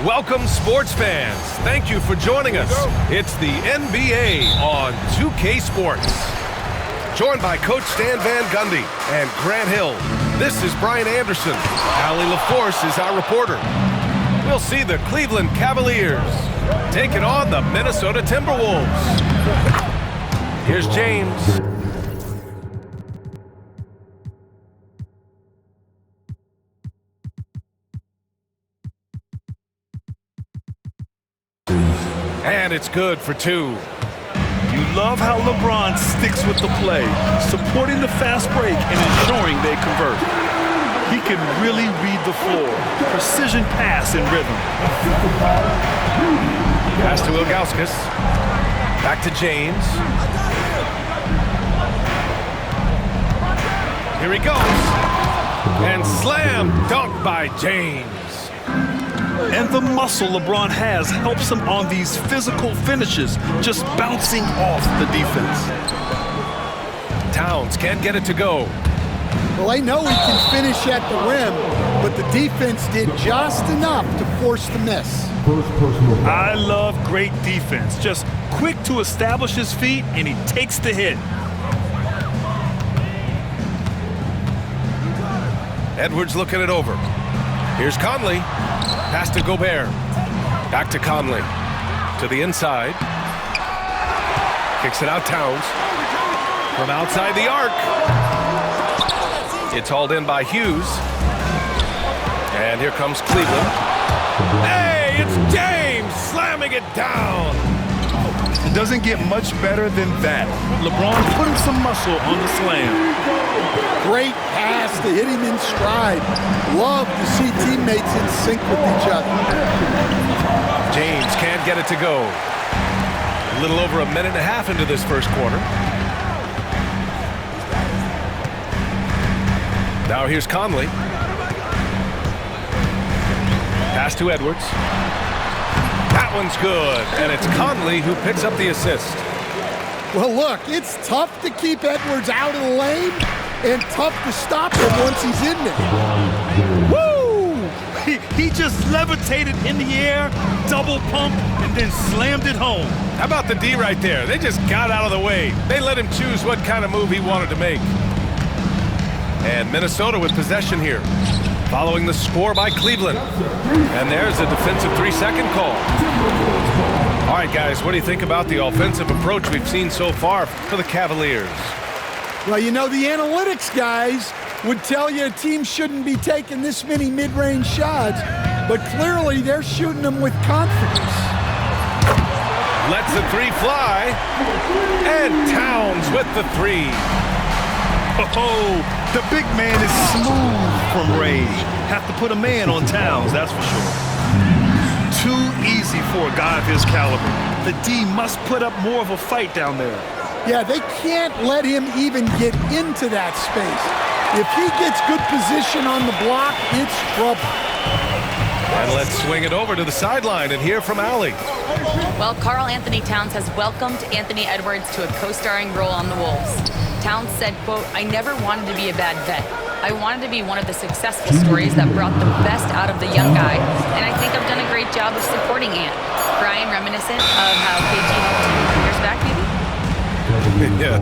Welcome, sports fans. Thank you for joining us. It's the NBA on 2K Sports. Joined by Coach Stan Van Gundy and Grant Hill. This is Brian Anderson. Allie LaForce is our reporter. We'll see the Cleveland Cavaliers taking on the Minnesota Timberwolves. Here's James. And it's good for two. You love how LeBron sticks with the play, supporting the fast break and ensuring they convert. He can really read the floor. Precision pass and rhythm. Pass to Ilgauskas. Back to James. Here he goes. And slam dunk by James. And the muscle LeBron has helps him on these physical finishes, just bouncing off the defense. Towns can't get it to go. Well, I know he can finish at the rim, but the defense did just enough to force the miss. I love great defense. Just quick to establish his feet, and he takes the hit. Edwards looking it over. Here's Conley. Pass to Gobert. Back to Conley. To the inside. Kicks it out, Towns. From outside the arc. It's hauled in by Hughes. And here comes Cleveland. Hey, it's James slamming it down. It doesn't get much better than that. LeBron putting some muscle on the slam. Great pass to hit him in stride. Love to see teammates in sync with each other. James can't get it to go. A little over a minute and a half into this first quarter. Now here's Conley. Pass to Edwards. That one's good, and it's Conley who picks up the assist. Well, look, it's tough to keep Edwards out of the lane and tough to stop him once he's in there. Woo! He just levitated in the air, double pump, and then slammed it home. How about the D right there? They just got out of the way. They let him choose what kind of move he wanted to make. And Minnesota with possession here, following the score by Cleveland. And there's a defensive 3-second call. All right, guys, what do you think about the offensive approach we've seen so far for the Cavaliers? Well, you know, the analytics guys would tell you a team shouldn't be taking this many mid-range shots, but clearly they're shooting them with confidence. Lets the three fly, and Towns with the three. Oh, the big man is smooth from range. Have to put a man on Towns, that's for sure. Too easy for a guy of his caliber. The D must put up more of a fight down there. Yeah, they can't let him even get into that space. If he gets good position on the block, it's trouble. And let's swing it over to the sideline and hear from Allie. Well, Karl Anthony Towns has welcomed Anthony Edwards to a co-starring role on the Wolves. Towns said, quote, "I never wanted to be a bad vet. I wanted to be one of the successful stories that brought the best out of the young guy, and I think I've done a great job of supporting Ant." Brian, reminiscent of how KG helped him years back, maybe? Yeah.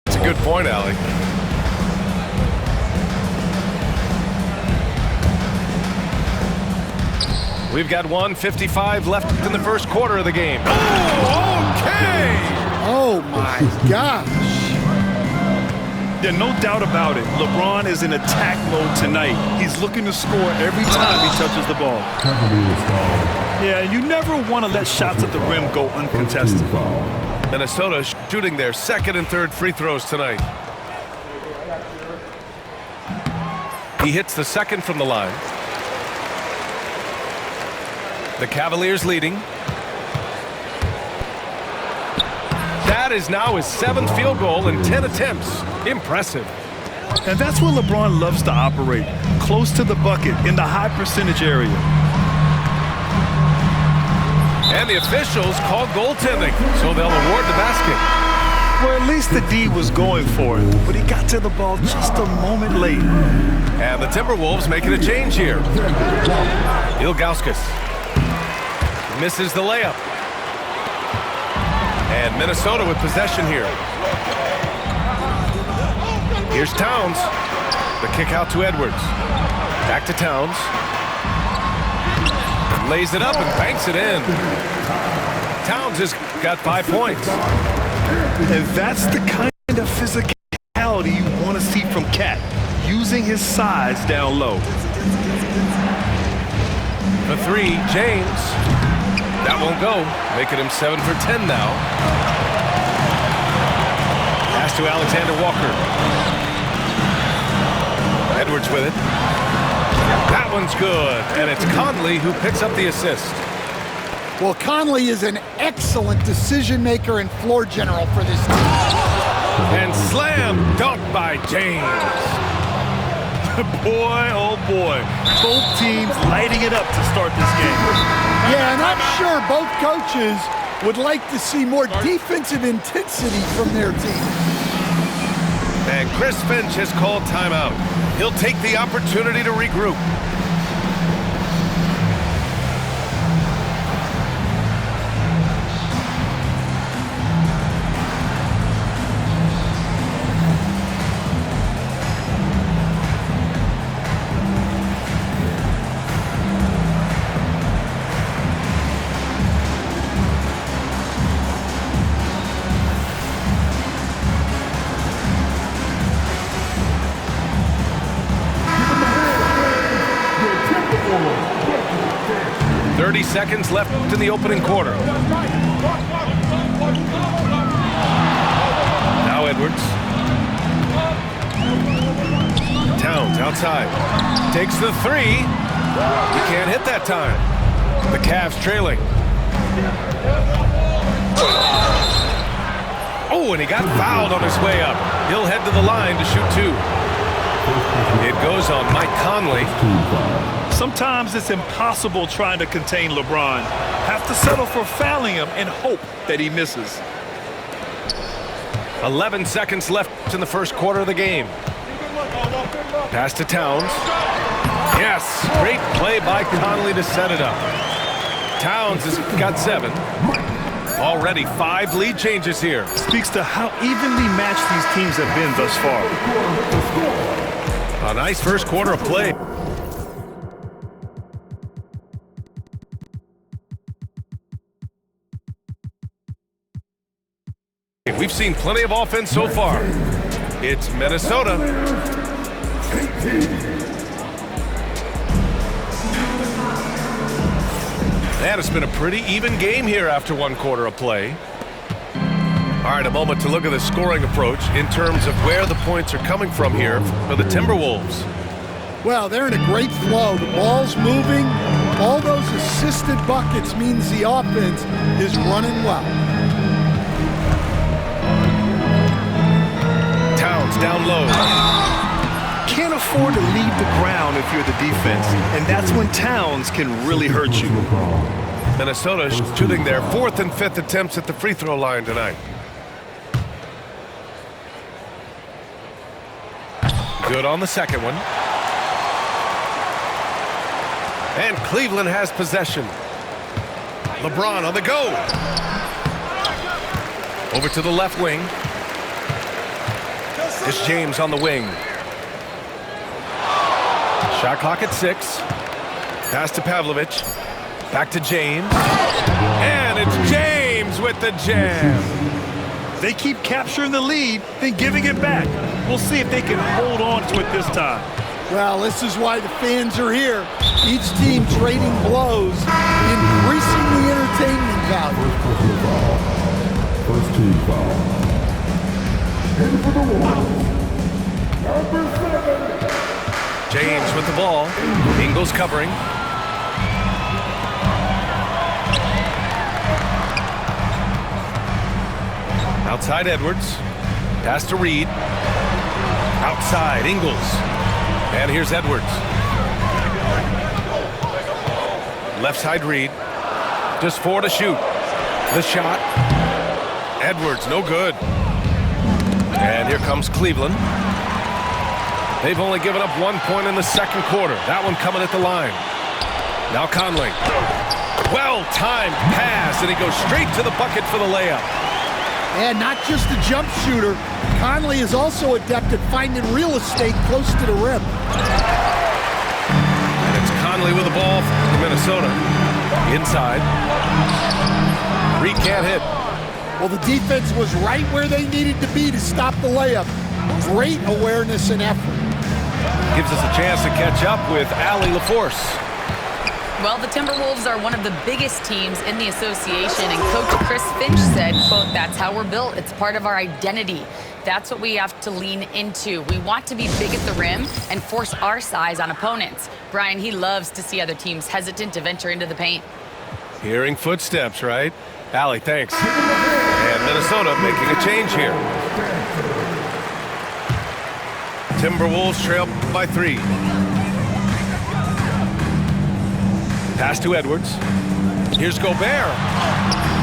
That's a good point, Allie. We've got 1:55 left in the first quarter of the game. Oh, okay! Oh, my gosh. Yeah, no doubt about it. LeBron is in attack mode tonight. He's looking to score every time he touches the ball. Yeah, you never want to let shots at the rim go uncontested. Minnesota shooting their second and third free throws tonight. He hits the second from the line. The Cavaliers leading. That is now his 7th field goal in 10 attempts. Impressive. And that's where LeBron loves to operate, close to the bucket in the high percentage area. And the officials call goaltending, so they'll award the basket. Well, at least the D was going for it, but he got to the ball just a moment late. And the Timberwolves making a change here. Ilgauskas misses the layup. And Minnesota with possession here. Here's Towns. The kick out to Edwards. Back to Towns. Lays it up and banks it in. Towns has got 5 points. And that's the kind of physicality you want to see from Cat, using his size down low. The three, James. That won't go, making him 7 for 10 now. Pass to Alexander Walker. Edwards with it. That one's good, and it's Conley who picks up the assist. Well, Conley is an excellent decision maker and floor general for this team. And slam dunk by James. Boy, oh boy. Both teams lighting it up to start this game. Yeah, and I'm sure both coaches would like to see more defensive intensity from their team. And Chris Finch has called timeout. He'll take the opportunity to regroup. Seconds left in the opening quarter. Now Edwards. Towns outside. Takes the three. He can't hit that time. The Cavs trailing. Oh, and he got fouled on his way up. He'll head to the line to shoot 2. It goes on Mike Conley. Sometimes it's impossible trying to contain LeBron. Have to settle for fouling him and hope that he misses. 11 seconds left in the first quarter of the game. Pass to Towns. Yes, great play by Conley to set it up. Towns has got 7. Already 5 lead changes here. Speaks to how evenly matched these teams have been thus far. A nice first quarter of play. We've seen plenty of offense so far. It's Minnesota. And it's been a pretty even game here after 1 quarter of play. All right, a moment to look at the scoring approach in terms of where the points are coming from here for the Timberwolves. Well, they're in a great flow. The ball's moving. All those assisted buckets means the offense is running well. Towns down low. Can't afford to leave the ground if you're the defense, and that's when Towns can really hurt you. Minnesota shooting their 4th and 5th attempts at the free throw line tonight. Good on the second one. And Cleveland has possession. LeBron on the go. Over to the left wing. It's James on the wing. Shot clock at 6. Pass to Pavlovich. Back to James. And it's James with the jam. They keep capturing the lead, then giving it back. We'll see if they can hold on to it this time. Well, this is why the fans are here. Each team trading blows, increasing the entertainment value. First team foul. In for the Wolves, number 7. James with the ball. Ingles covering. Outside Edwards. Pass to Reed. inside, Ingles. And here's Edwards. Left side read. Just 4 to shoot. The shot. Edwards, no good. And here comes Cleveland. They've only given up 1 point in the second quarter. That one coming at the line. Now Conley. Well-timed pass, and he goes straight to the bucket for the layup. And not just a jump shooter, Conley is also adept at finding real estate close to the rim. And it's Conley with the ball for Minnesota. Inside. Reed can't hit. Well, the defense was right where they needed to be to stop the layup. Great awareness and effort. Gives us a chance to catch up with Allie LaForce. Well, the Timberwolves are one of the biggest teams in the association, and Coach Chris Finch said, quote, "That's how we're built. It's part of our identity. That's what we have to lean into. We want to be big at the rim and force our size on opponents." Brian, he loves to see other teams hesitant to venture into the paint. Hearing footsteps, right? Allie, thanks. And Minnesota making a change here. Timberwolves trail by 3. Pass to Edwards. Here's Gobert.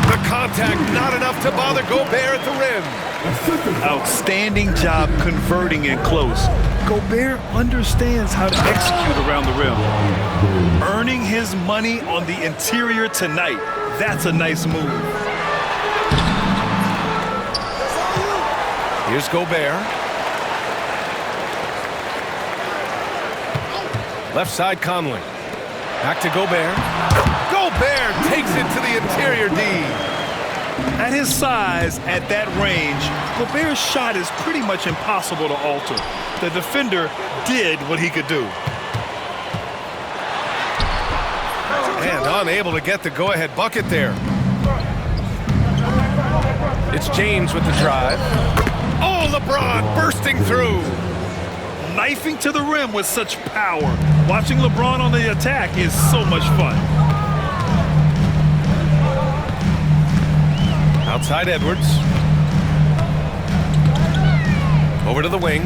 The contact not enough to bother Gobert at the rim. Outstanding job converting in close. Gobert understands how to execute around the rim. Earning his money on the interior tonight. That's a nice move. Here's Gobert. Left side Conley. Back to Gobert. Gobert takes it to the interior D. At his size, at that range, Gobert's shot is pretty much impossible to alter. The defender did what he could do. And unable to get the go-ahead bucket there. It's James with the drive. Oh, LeBron bursting through. Knifing to the rim with such power. Watching LeBron on the attack is so much fun. Outside Edwards. Over to the wing.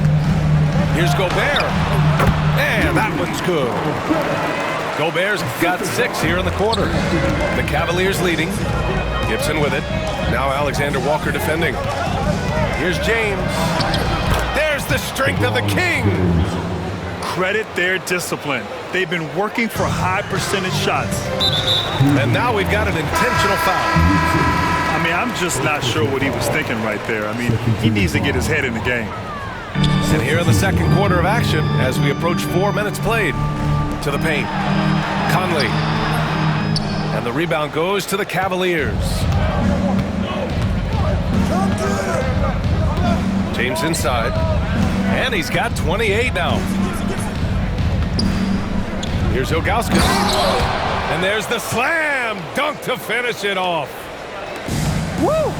Here's Gobert. And that one's good. Gobert's got 6 here in the quarter. The Cavaliers leading. Gibson with it. Now Alexander Walker defending. Here's James. There's the strength of the Kings. Credit their discipline. They've been working for high percentage shots. And now we've got an intentional foul. I mean, I'm just not sure what he was thinking right there. I mean, he needs to get his head in the game. And here in the second quarter of action, as we approach 4 minutes played, to the paint. Conley. And the rebound goes to the Cavaliers. James inside. And he's got 28 now. Here's Ilgauskas. And there's the slam dunk to finish it off. Woo!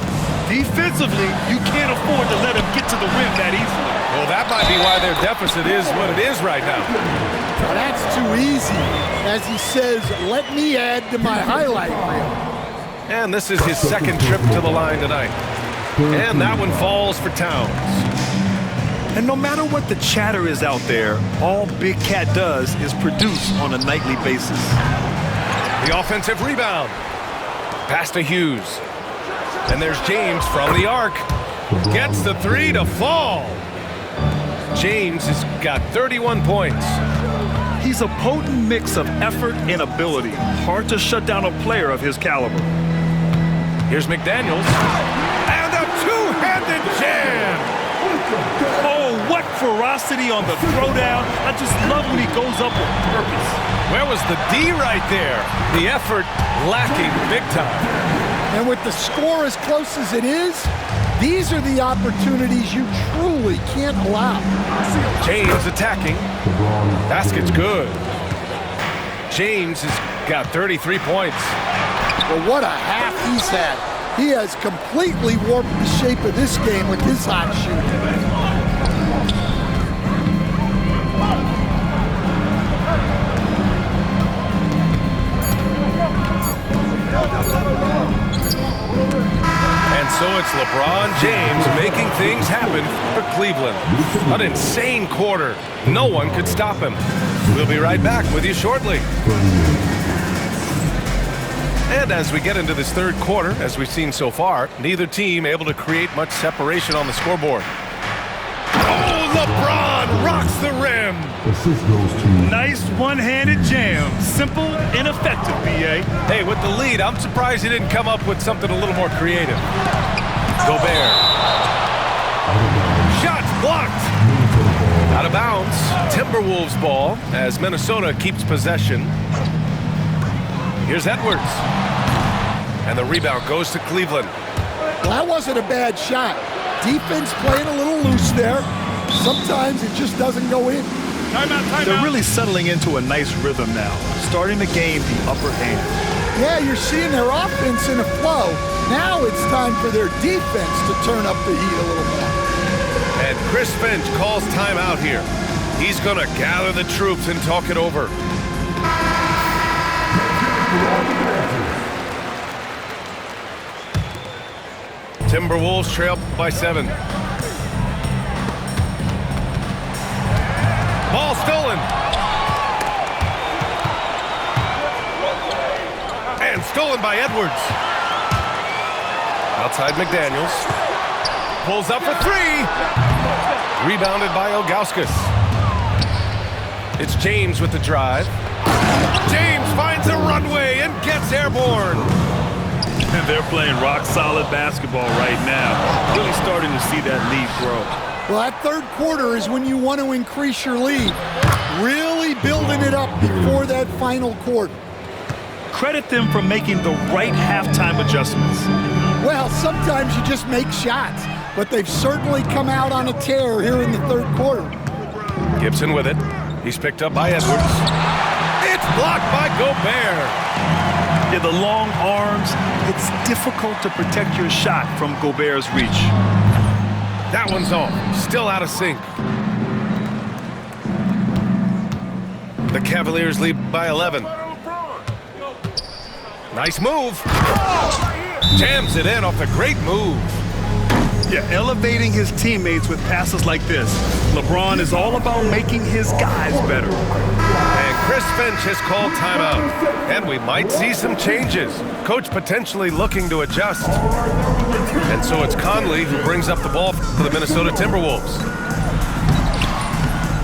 Defensively, you can't afford to let him get to the rim that easily. Well, that might be why their deficit is what it is right now. Well, that's too easy. As he says, let me add to my highlight reel. And this is his second trip to the line tonight. And that one falls for Towns. And no matter what the chatter is out there, all Big Cat does is produce on a nightly basis. The offensive rebound. Pass to Hughes. And there's James from the arc. Gets the 3 to fall. James has got 31 points. He's a potent mix of effort and ability. Hard to shut down a player of his caliber. Here's McDaniels. And a two-handed jam. Oh, what ferocity on the throwdown. I just love when he goes up with purpose. Where was the D right there? The effort lacking big time. And with the score as close as it is, these are the opportunities you truly can't allow. James attacking. Basket's good. James has got 33 points. Well, what a half he's had. He has completely warped the shape of this game with his hot shooting. And so it's LeBron James making things happen for Cleveland. Cleveland. An insane quarter. No one could stop him. We'll be right back with you shortly. And as we get into this third quarter, as we've seen so far, neither team able to create much separation on the scoreboard. Oh, LeBron rocks the rim. Assist goes to Nice one-handed jam. Simple and effective, B.A. Hey, with the lead, I'm surprised he didn't come up with something a little more creative. Gobert. Shots blocked. Out of bounds. Timberwolves ball as Minnesota keeps possession. Here's Edwards. And the rebound goes to Cleveland. Well, that wasn't a bad shot. Defense playing a little loose there. Sometimes it just doesn't go in. Timeout. They're really settling into a nice rhythm now, starting to gain the upper hand. Yeah, you're seeing their offense in a flow. Now it's time for their defense to turn up the heat a little more. And Chris Finch calls timeout here. He's going to gather the troops and talk it over. Timberwolves trail by 7. Ball stolen. And stolen by Edwards. Outside McDaniels. Pulls up for 3. Rebounded by Ilgauskas. It's James with the drive. James finds a runway and gets airborne. And they're playing rock-solid basketball right now. Really starting to see that lead grow. Well, that third quarter is when you want to increase your lead. Really building it up before that final quarter. Credit them for making the right halftime adjustments. Well, sometimes you just make shots, but they've certainly come out on a tear here in the third quarter. Gibson with it. He's picked up by Edwards. It's blocked by Gobert. Yeah, the long arms, it's difficult to protect your shot from Gobert's reach. That one's off. Still out of sync. The Cavaliers lead by 11. Nice move. Jams it in off a great move. Yeah, elevating his teammates with passes like this. LeBron is all about making his guys better. And Chris Finch has called timeout. And we might see some changes. Coach potentially looking to adjust. And so it's Conley who brings up the ball for the Minnesota Timberwolves.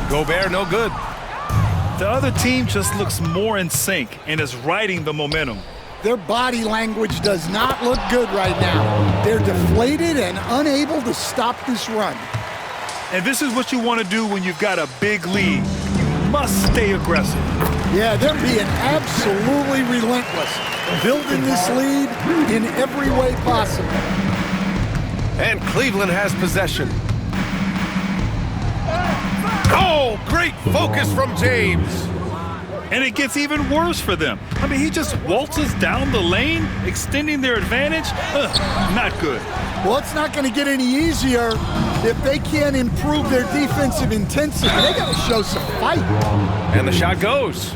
Gobert no good. The other team just looks more in sync and is riding the momentum. Their body language does not look good right now. They're deflated and unable to stop this run. And this is what you want to do when you've got a big lead. You must stay aggressive. Yeah, they're being absolutely relentless, building this lead in every way possible. And Cleveland has possession. Oh, great focus from James. And it gets even worse for them. I mean, he just waltzes down the lane, extending their advantage. Not good. Well, it's not going to get any easier if they can't improve their defensive intensity. They got to show some fight. And the shot goes.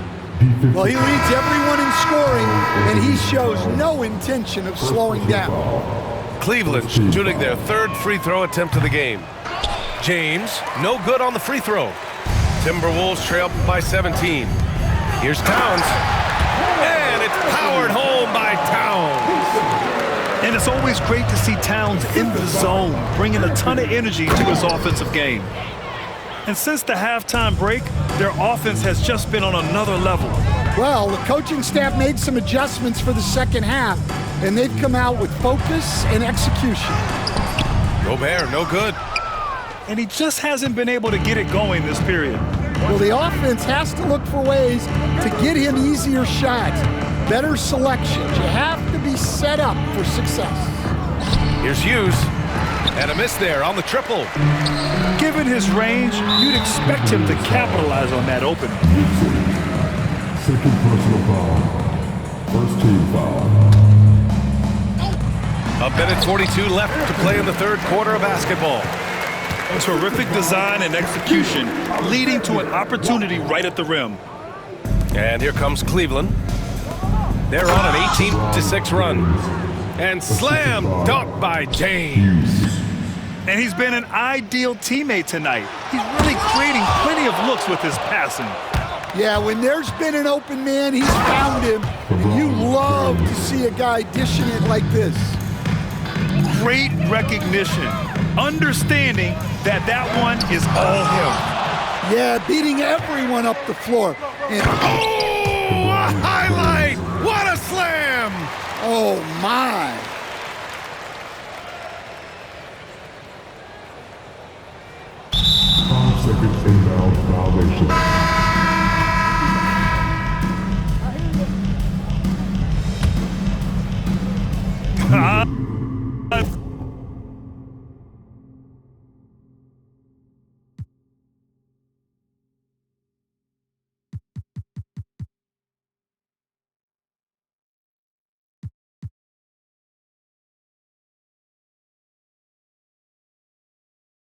Well, he leads everyone in scoring, and he shows no intention of slowing down. Cleveland shooting their third free throw attempt of the game. James, no good on the free throw. Timberwolves trail by 17. Here's Towns. And it's powered home by Towns. And it's always great to see Towns in the zone, bringing a ton of energy to his offensive game. And since the halftime break, their offense has just been on another level. Well, the coaching staff made some adjustments for the second half, and they've come out with focus and execution. Gobert, no good. And he just hasn't been able to get it going this period. Well, the offense has to look for ways to get him easier shots, better selections. You have to be set up for success. Here's Hughes. And a miss there on the triple. Given his range, you'd expect him to capitalize on that opening. second personal foul. First team foul. A minute 42 left to play in the third quarter of basketball. Terrific design and execution, leading to an opportunity right at the rim. And here comes Cleveland. They're on an 18-6 run. And slam dunk by James. And he's been an ideal teammate tonight. He's really creating plenty of looks with his passing. Yeah, when there's been an open man, he's found him. And you love to see a guy dishing it like this. Great recognition. Understanding that that one is all him. Yeah, beating everyone up the floor. And Oh, a highlight! What a slam! oh, my. Seconds inbound violation.